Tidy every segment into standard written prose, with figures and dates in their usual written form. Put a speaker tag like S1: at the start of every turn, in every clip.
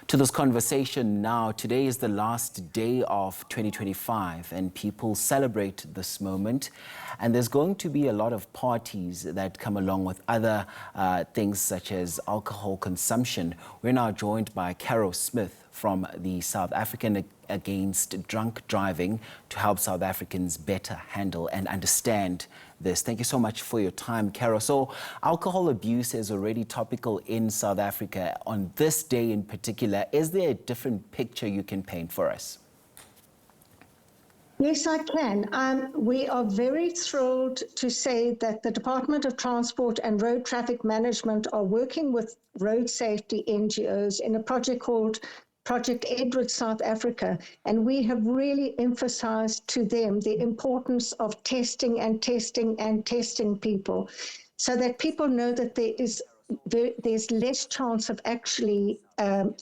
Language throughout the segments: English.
S1: To this conversation now. Today is the last day of 2025 and people celebrate this moment, and there's going to be a lot of parties that come along with other things such as alcohol consumption. We're now joined by Caro Smit from the South African Against Drunk Driving to help South Africans better handle and understand this. Thank you so much for your time, Caro. So alcohol abuse is already topical in South Africa. On this day in particular, is there a different picture you can paint for us?
S2: Yes, I can. We are very thrilled to say that the Department of Transport and Road Traffic Management are working with road safety NGOs in a project called Project Edward South Africa, and we have really emphasized to them the importance of testing and testing and testing people so that people know that there's less chance of actually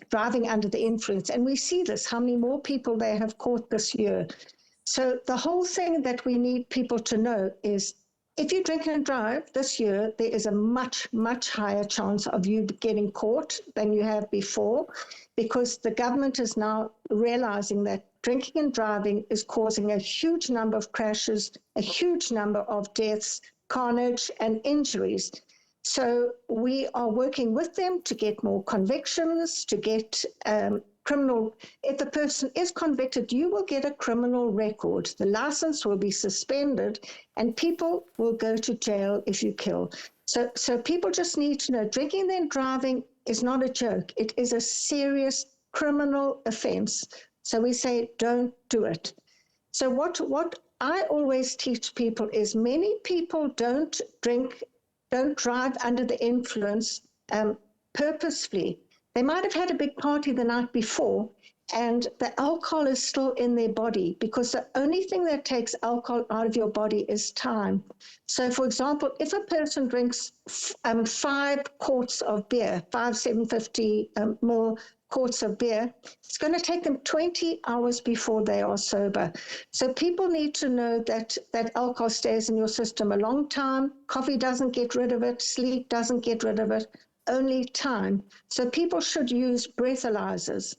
S2: driving under the influence. And we see this, how many more people they have caught this year. So the whole thing that we need people to know is if you drink and drive this year, there is a much, much higher chance of you getting caught than you have before, because the government is now realizing that drinking and driving is causing a huge number of crashes, a huge number of deaths, carnage, and injuries. So we are working with them to get more convictions, to get criminal. If the person is convicted, you will get a criminal record. The license will be suspended and people will go to jail if you kill. So people just need to know drinking and driving is not a joke. It is a serious criminal offense. So we say, don't do it. So what I always teach people is many people don't drive under the influence purposefully. They might have had a big party the night before and the alcohol is still in their body, because the only thing that takes alcohol out of your body is time. So, for example, if a person drinks 5 quarts of beer, 750 ml quarts of beer, it's going to take them 20 hours before they are sober. So people need to know that alcohol stays in your system a long time. Coffee doesn't get rid of it. Sleep doesn't get rid of it. Only time. So people should use breathalyzers.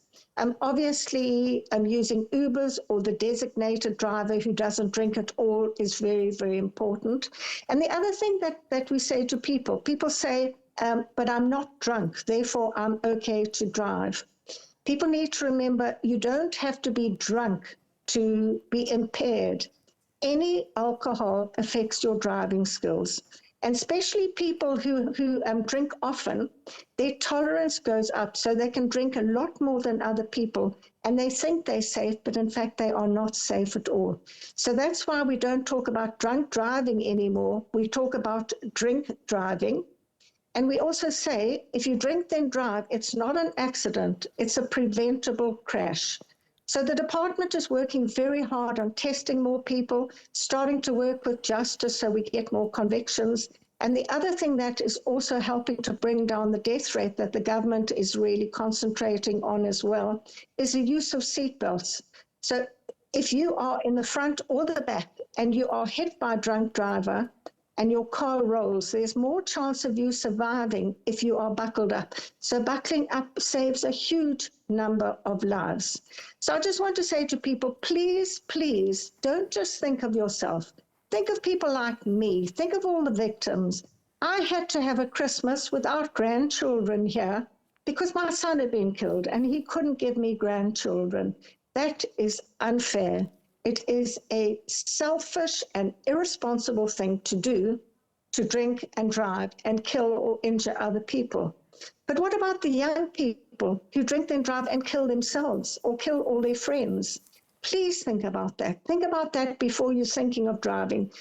S2: Obviously, using Ubers or the designated driver who doesn't drink at all is very, very important. And the other thing that we say to people say, but I'm not drunk, therefore I'm okay to drive. People need to remember you don't have to be drunk to be impaired. Any alcohol affects your driving skills. And especially people who drink often, their tolerance goes up, so they can drink a lot more than other people, and they think they're safe, but in fact they are not safe at all. So that's why we don't talk about drunk driving anymore. We talk about drink driving. And we also say, if you drink then drive, it's not an accident, it's a preventable crash. So the department is working very hard on testing more people, starting to work with justice so we get more convictions. And the other thing that is also helping to bring down the death rate that the government is really concentrating on as well is the use of seatbelts. So if you are in the front or the back and you are hit by a drunk driver and your car rolls, there's more chance of you surviving if you are buckled up. So buckling up saves a huge number of lives. So I just want to say to people, please, please, don't just think of yourself. Think of people like me. Think of all the victims. I had to have a Christmas without grandchildren here because my son had been killed and he couldn't give me grandchildren. That is unfair. It is a selfish and irresponsible thing to do, to drink and drive and kill or injure other people. But what about the young people who drink and drive and kill themselves or kill all their friends? Please think about that. Think about that before you're thinking of driving.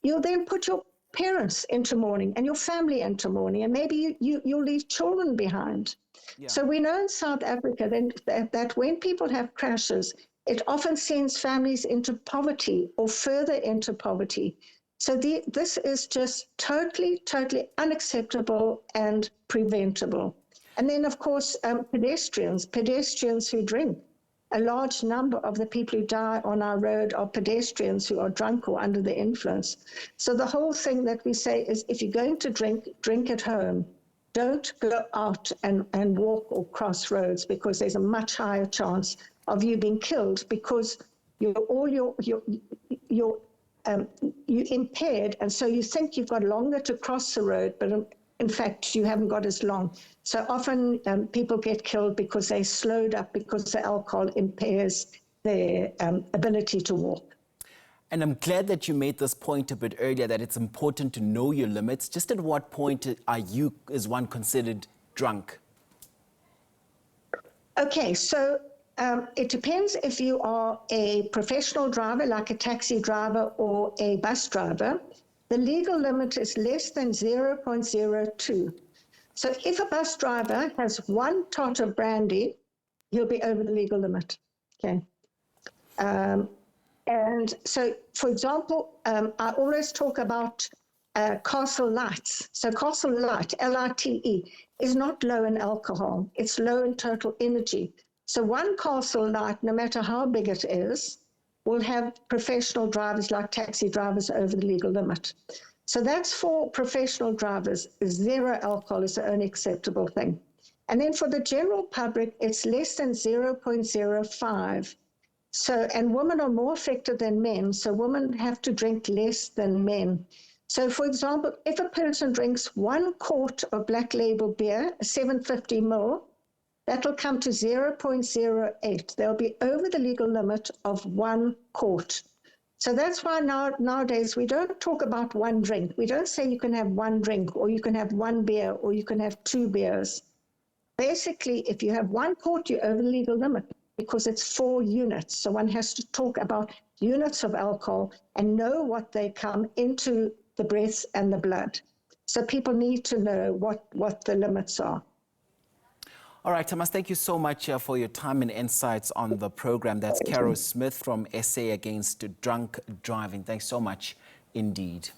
S2: You'll then put your parents into mourning and your family into mourning, and maybe you'll leave children behind. Yeah. So we know in South Africa that when people have crashes, it often sends families into poverty or further into poverty. So this is just totally, totally unacceptable and preventable. And then, of course, pedestrians who drink. A large number of the people who die on our road are pedestrians who are drunk or under the influence. So the whole thing that we say is if you're going to drink, drink at home. don't go out and walk or cross roads, because there's a much higher chance of you being killed, because you're impaired, and so you think you've got longer to cross the road, but in fact you haven't got as long. So often people get killed because they slowed up, because the alcohol impairs their ability to walk.
S1: And I'm glad that you made this point a bit earlier, that it's important to know your limits. Just at what point is one considered drunk?
S2: Okay, so it depends if you are a professional driver, like a taxi driver or a bus driver. The legal limit is less than 0.02. So if a bus driver has one tot of brandy, he'll be over the legal limit. Okay. And so, for example, I always talk about Castle Lights. So Castle Light, Lite, is not low in alcohol. It's low in total energy. So one Castle Light, no matter how big it is, will have professional drivers like taxi drivers over the legal limit. So that's for professional drivers. Zero alcohol is the only acceptable thing. And then for the general public, it's less than 0.05. So, and women are more affected than men, so women have to drink less than men. So, for example, if a person drinks 1 quart of Black Label beer, 750 ml, that will come to 0.08. They'll be over the legal limit of 1 quart. So that's why nowadays we don't talk about one drink. We don't say you can have one drink, or you can have one beer, or you can have 2 beers. Basically, if you have 1 quart, you're over the legal limit, because it's 4 units. So one has to talk about units of alcohol and know what they come into the breath and the blood. So people need to know what the limits are.
S1: All right, Thomas, thank you so much for your time and insights on the program. That's Caro Smit from SA Against Drunk Driving. Thanks so much indeed.